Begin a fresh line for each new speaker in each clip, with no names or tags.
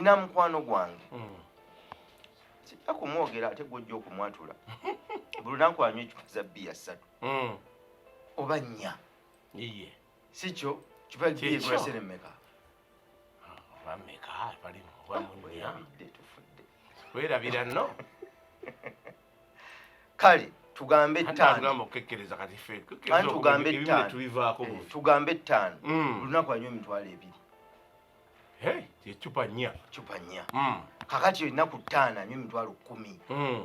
nina mukwano gwange sijja kumwogera ate gwojja okumwatula buli lunaku anywa ecupa za bbiya 3 oba 4
iye
sikyo cupa bbiya egula sente mmeka
bameka bali munya
tufudde
werabira nno
kale tugambe 5
okukekkereza kati ffe
tugambe 5
tubivaako
tugambe 5 buli lunaku anywa emitwalo 2
ecupa 4
kakati ennaku 5 anywa emitwalo 10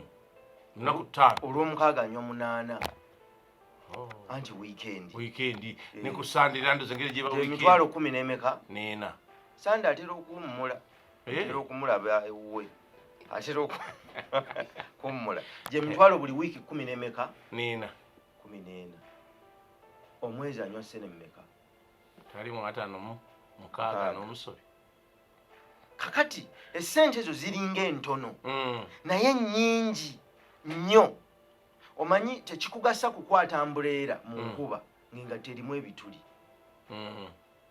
lunaku 5
olw'omukaaga anywa 8 anti
weekend ne ku Sunday lando zengere gye ba weekend
emitwalo 10 n'emeka
neena
Sunday atera okuwummula atera okumulaba ewuwe atera okuwummula gye emitwalo buli wiiki 10 n'emeka
neena
14 omwezi anywa sene mmeka
tali mu 5 mukaaga n'omusobi
kakati essente ezo ziringa entono naye nnyingi nnyo omanyi tekikugasa kukwata ambuleera mu nkuba nga terimu ebituli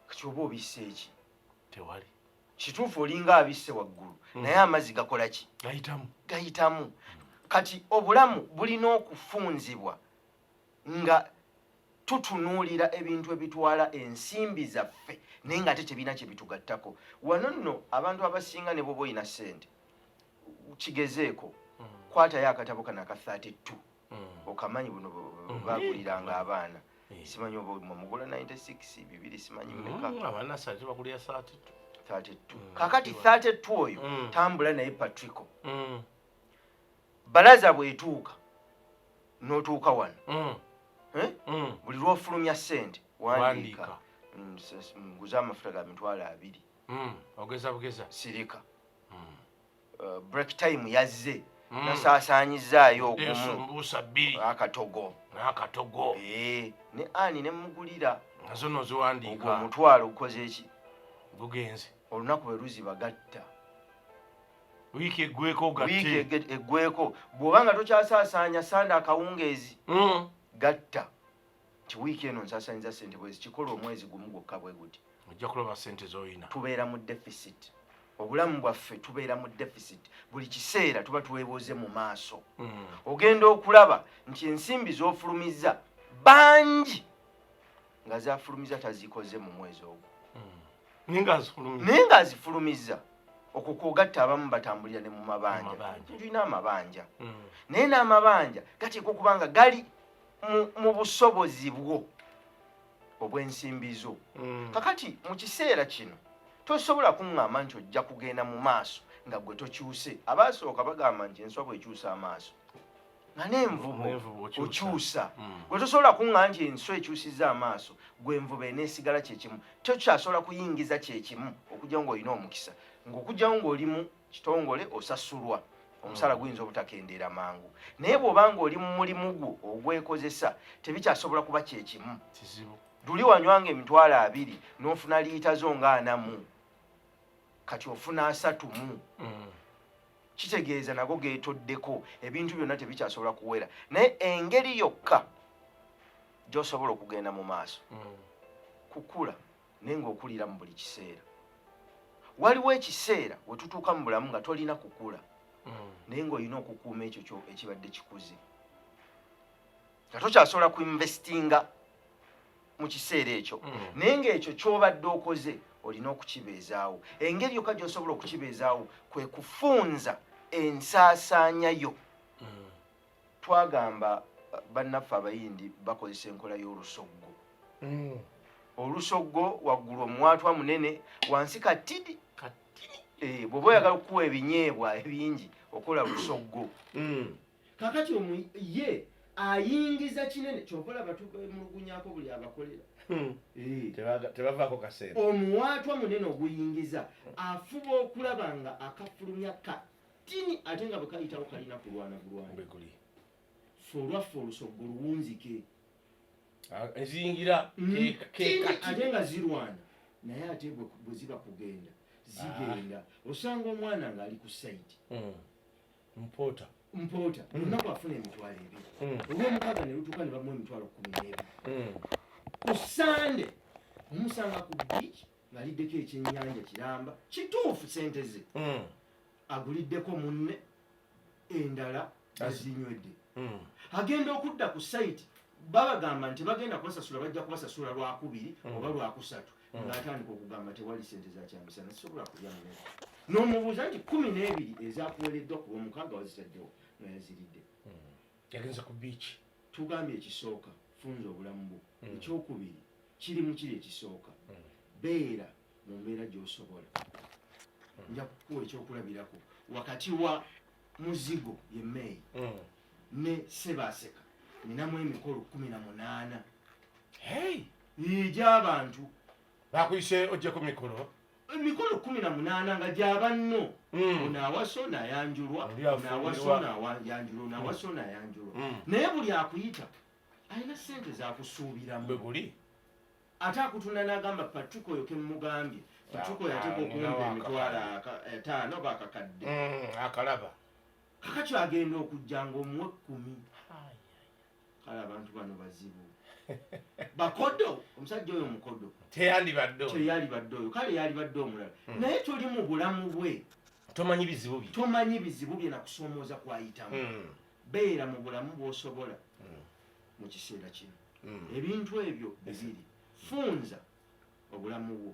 kati oba obisse eki
tewali
kituufu olinga abisse waggulu naye amazzi gakola ki gayitamu kati obulamu bulina okufunzibwa nga tutunuulira ebintu ebitwala ensimbi zaffe naye nga ate tebina kye bitugattako wano nno abantu abasinga ne boba oyina ssente kigezeeko kwatayo akatabo kana ka 32 okamanyi buno baguliranga abaana simanyi oba mugula 96 bibiri simanyi mmeka
abaana sati bakulira
32 kakati 32 oyo tambula naye patrico balaza bwetuuka n'otuuka wano buli lw'ofulumya ssente wandiika nguza amafuta ga mitwalo 2
ogeza bugeza
sirika break time yazze nasaasaanyizaayo ogumu akatogo ne ani ne mugulira
nazo noziwandiika
omutwalo gukoze eki
gugenze
olunaku bwe luzi bagatta
wiiki eggweko
eggweko bw'obanga tokyasaasaanya sande akawungeezi gatta ti wiiki eno nsaasaanyiza ssente bwezi kikola omwezi gumu gwokka bwe guti
ojja kulaba ssente z'olina
tubeera mu deficit obulamu bwaffe tubeera mu deficit buli kiseera tuba tuweebuuze mu maaso ogenda okulaba nti ensimbi z'ofulumiza bangi nga zafulumiza tazikoze mu mwezi ogwo naye ng'azifulumiza okwo kwogatta abamu batambulira ne mu mabanja tulina amabanja naye n'amabanja gateeka okuba nga gali mu busobozi bwo obw'ensimbi zo kakati mu kiseera kino tosobola kuŋŋamba nti ojja kugenda mu maaso nga gwe tokyuse abaasooka bagamba nti enswa bwekyusa amaaso nga n'envubo okyusa gwe tosobola kuŋŋamba nti enswa ekyusizza amaaso gwe envubo eneesigala kyekimu tokyasobola kuyingiza kyekimu okugyawo ng'olina omukisa ng'okugyawo ng'oli mu kitongole osasulwa omusala guyinza obutakendeera mangu naye bw'oba ng'oli mu mulimu gwo ogwekozesa tebikyasobola kuba kyekimu luli wanywanga emitwalo 2 n'ofuna liita zo nga 4 kati ofuna 3 kitegeeza nago geetoddeko ebintu byonna tebikyasobola kuwera naye engeri yokka gy'osobola okugenda mu maaso kukula naye ng'okulira mu buli kiseera waliwo ekiseera we tutuuka mu bulamu nga tolina kukula naye ng'olina okukuuma ekyo ekibadde kikuze nga tokyasobola kuinvestinga mu kiseera ekyo naye ng'ekyo ky'obadde okoze olina okukibeezaawo engeri yokka gy'osobola okukibeezaawo kwe kufunza ensaasaanya yo twagamba bannaffe abayindi bakozesa enkola y'olusoggo olusoggo waggulu omuwaatwa munene wansi katidi bw'oba oyagala okukuwa ebinyeebwa ebingi okola lusoggo kakati ye ayingiza kinene kyokola batumulugunyako buli abakolera
tebavaako kaseera
omuwaatwa munene oguyingiza afuba okulaba nga akafulumya katini ate nga bwe kayitawo kalina kulwana fe olwaffe olusoggo luwunzike
eziyingira
ate nga zirwana naye ate bwe ziba kugenda zigenda osanga omwana ng'ali ku saiti
mpoota
olunaku afuna emitwalo 2 olw'omukaaga ne lutuuka ne bamuwa emitwalo 12 ku sande omusanga ku biiki ng'aliddeko ekyennyanja kiramba kituufu sente ze aguliddeko munne endala azinywedde agenda okudda ku site babagamba nti bagenda kubasasula bajja kubasasula lwakubiri oba lwakusatu ng'atandika okugamba tewali sente zakyamisana sisobola kulya mmere n'omubuuza nti 12 ezakuweereddwa ku lwomukaaga wazitaddewo nayaziridde
yagenza ku biiki
tugambye ekisooka funza obulamu bwo ekyokubiri kiri mu kiri ekisooka beera mu mbeera gy'osobola nja kukuwa ekyokulabirako wakati wa muzigo ye May ne Sebaaseka ninamu emikolo 18 egy'abantu
bakuyise ojjeko
emikolo 18 nga gy'abanno onaawaso nayanjulwa onaawaso nayanjulwa naye buli akuyita alina sente zakusuubiramu
bweguli
ate akutunda n'agamba patuko oyo kemugambye patuko yateeka okumpa emitwalo 5 bakakadde
akalaba
kakatyo agenda okujja ng'omuwe 10 kale abantu bano bazibu bakodo omusajja oyo mukodo
teyalibadde
oyo kale yalibadde omulala naye tuli mu bulamu bwe
tomanyi bizibu bye
nakusoomooza kwayitamu beera mu bulamu bw'osobola mu kiseera kino ebintu ebyo bibiri funza obulamu bwo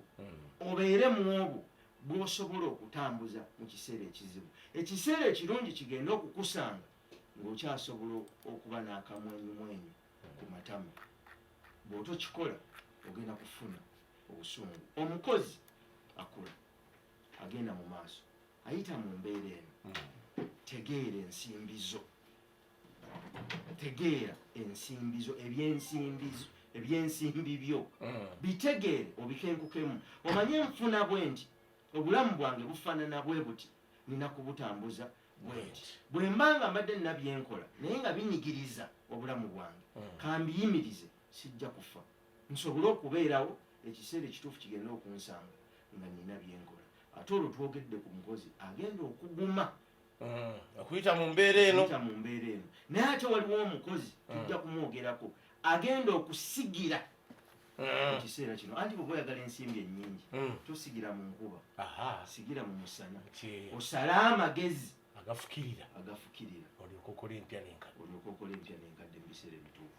obeere mu obwo bw'osobola okutambuza mu kiseera ekizibu ekiseera ekirungi kigenda okukusanga ng'okyasobola okuba n'akamwenyumwenyu ku matama bw'otokikola ogenda kufuna obusungu omukozi akula agenda mu maaso ayita mu mbeera eno tegeera ensimbizo ebyensimbi byo bitegeere obikenkukemu omanye nfuna bwe nti obulamu bwange bufaanana bwe buti nina kubutambuza bwe nti bwe mbanga mbadde nina byenkola naye nga binyigiriza obulamu bwange kambiyimirize sijja kufa nsobole okubeerawo ekiseera ekituufu kigenda okunsanga nga nina byenkola ate olwo twogedde ku mukozi agenda okuguma
okuyita mu mbeera eno
naye ate waliwo omukozi tujja kumwogerako agenda okusigira mu kiseera kino anti bwe oyagala ensimbi ennyingi tosigira mu nkuba sigira mu musana osale amagezi
agafukirira olyoka okola empya n'enkadde mu biseera ebituufu